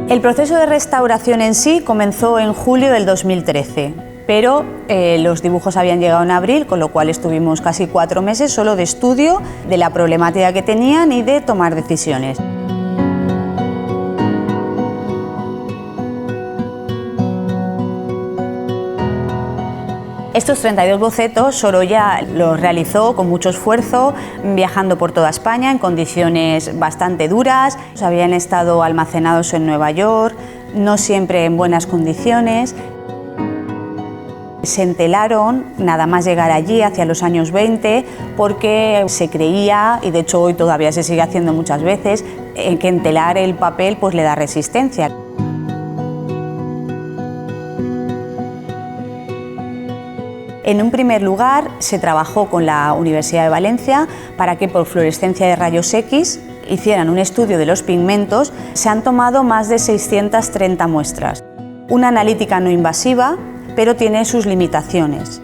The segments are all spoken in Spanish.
El proceso de restauración en sí comenzó en julio del 2013, pero los dibujos habían llegado en abril, con lo cual estuvimos casi 4 meses solo de estudio de la problemática que tenían y de tomar decisiones. Estos 32 bocetos Sorolla los realizó con mucho esfuerzo, viajando por toda España en condiciones bastante duras. Habían estado almacenados en Nueva York, no siempre en buenas condiciones. Se entelaron nada más llegar allí hacia los años 20 porque se creía, y de hecho hoy todavía se sigue haciendo muchas veces, que entelar el papel pues le da resistencia. En un primer lugar, se trabajó con la Universidad de Valencia para que por fluorescencia de rayos X hicieran un estudio de los pigmentos. Se han tomado más de 630 muestras. Una analítica no invasiva, pero tiene sus limitaciones.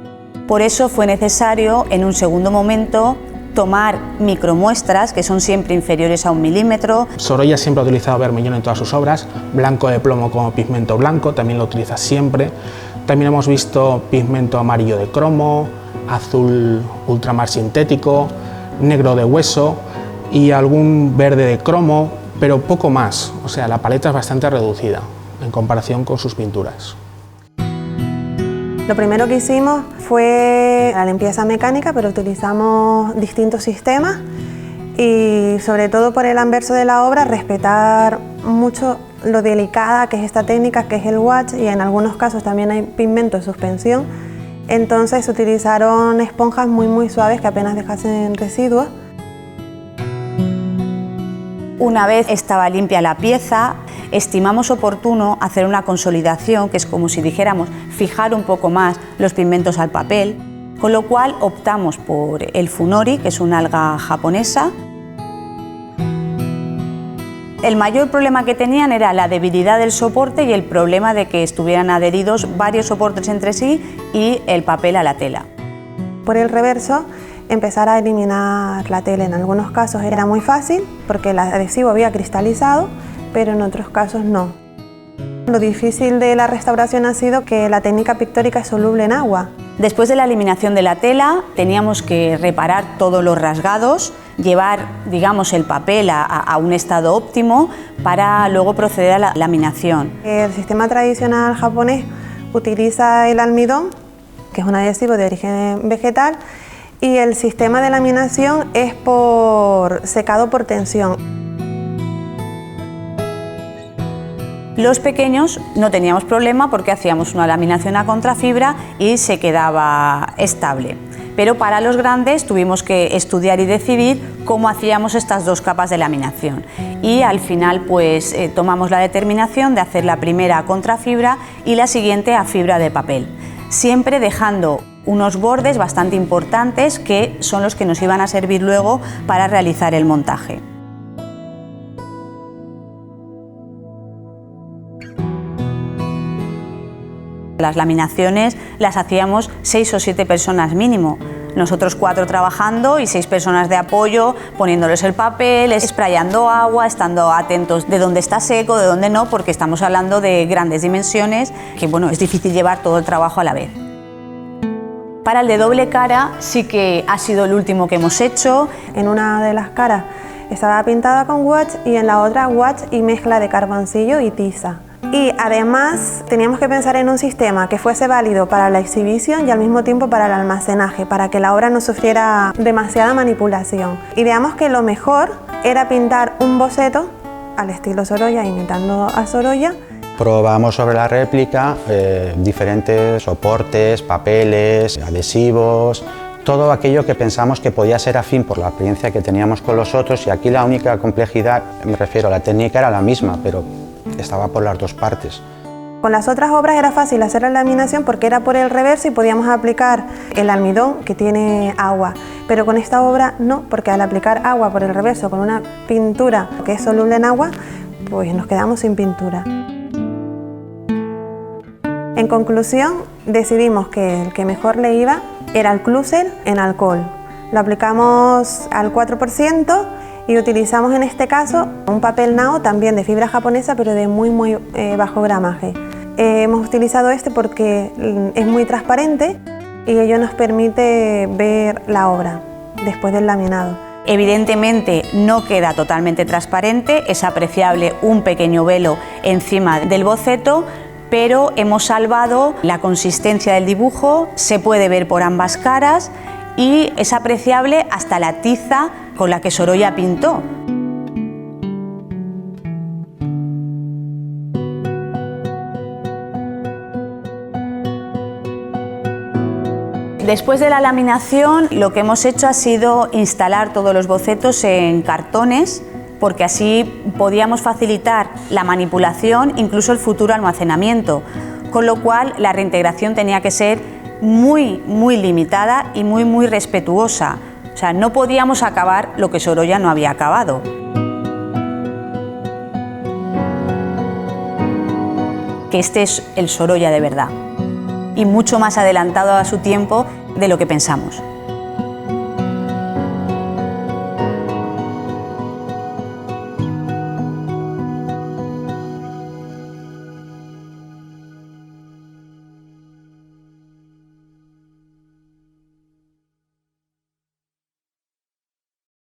Por eso fue necesario, en un segundo momento, tomar micromuestras, que son siempre inferiores a 1 milímetro. Sorolla siempre ha utilizado bermellón en todas sus obras, blanco de plomo como pigmento blanco, también lo utiliza siempre. También hemos visto pigmento amarillo de cromo, azul ultramar sintético, negro de hueso y algún verde de cromo, pero poco más. O sea, la paleta es bastante reducida en comparación con sus pinturas. Lo primero que hicimos fue la limpieza mecánica, pero utilizamos distintos sistemas y sobre todo por el anverso de la obra respetar mucho lo delicada que es esta técnica, que es el wash, y en algunos casos también hay pigmento de suspensión. Entonces se utilizaron esponjas muy suaves que apenas dejasen residuos. Una vez estaba limpia la pieza, estimamos oportuno hacer una consolidación, que es como si dijéramos fijar un poco más los pigmentos al papel, con lo cual optamos por el funori, que es una alga japonesa. El mayor problema que tenían era la debilidad del soporte y el problema de que estuvieran adheridos varios soportes entre sí y el papel a la tela. Por el reverso, empezar a eliminar la tela. En algunos casos era muy fácil porque el adhesivo había cristalizado, pero en otros casos no. Lo difícil de la restauración ha sido que la técnica pictórica es soluble en agua. Después de la eliminación de la tela, teníamos que reparar todos los rasgados, llevar, digamos, el papel a un estado óptimo para luego proceder a la laminación. El sistema tradicional japonés utiliza el almidón, que es un adhesivo de origen vegetal, y el sistema de laminación es por secado por tensión. Los pequeños no teníamos problema porque hacíamos una laminación a contrafibra y se quedaba estable. Pero para los grandes tuvimos que estudiar y decidir cómo hacíamos estas 2 capas de laminación. Y al final pues tomamos la determinación de hacer la primera a contrafibra y la siguiente a fibra de papel. Siempre dejando unos bordes bastante importantes que son los que nos iban a servir luego para realizar el montaje. Las laminaciones las hacíamos 6 o 7 personas mínimo. Nosotros 4 trabajando y 6 personas de apoyo, poniéndoles el papel, sprayando agua, estando atentos de dónde está seco, de dónde no, porque estamos hablando de grandes dimensiones, que bueno, es difícil llevar todo el trabajo a la vez. Para el de doble cara sí que ha sido el último que hemos hecho. En una de las caras estaba pintada con wash y en la otra wash y mezcla de carboncillo y tiza. Y además teníamos que pensar en un sistema que fuese válido para la exhibición y al mismo tiempo para el almacenaje, para que la obra no sufriera demasiada manipulación. Ideamos que lo mejor era pintar un boceto al estilo Sorolla, imitando a Sorolla. Probamos sobre la réplica diferentes soportes, papeles, adhesivos, todo aquello que pensamos que podía ser afín por la experiencia que teníamos con los otros, y aquí la única complejidad, me refiero a la técnica, era la misma, pero estaba por las 2 partes. Con las otras obras era fácil hacer la laminación porque era por el reverso y podíamos aplicar el almidón que tiene agua, pero con esta obra no, porque al aplicar agua por el reverso con una pintura que es soluble en agua, pues nos quedamos sin pintura. En conclusión, decidimos que el que mejor le iba era el Clusel en alcohol. Lo aplicamos al 4% Y utilizamos en este caso un papel nao también de fibra japonesa, pero de muy bajo gramaje. Hemos utilizado este porque es muy transparente y ello nos permite ver la obra después del laminado. Evidentemente no queda totalmente transparente, es apreciable un pequeño velo encima del boceto, pero hemos salvado la consistencia del dibujo, se puede ver por ambas caras y es apreciable hasta la tiza con la que Sorolla pintó. Después de la laminación, lo que hemos hecho ha sido instalar todos los bocetos en cartones, porque así podíamos facilitar la manipulación, incluso el futuro almacenamiento, con lo cual la reintegración tenía que ser muy limitada y muy respetuosa. O sea, no podíamos acabar lo que Sorolla no había acabado. Que este es el Sorolla de verdad y mucho más adelantado a su tiempo de lo que pensamos.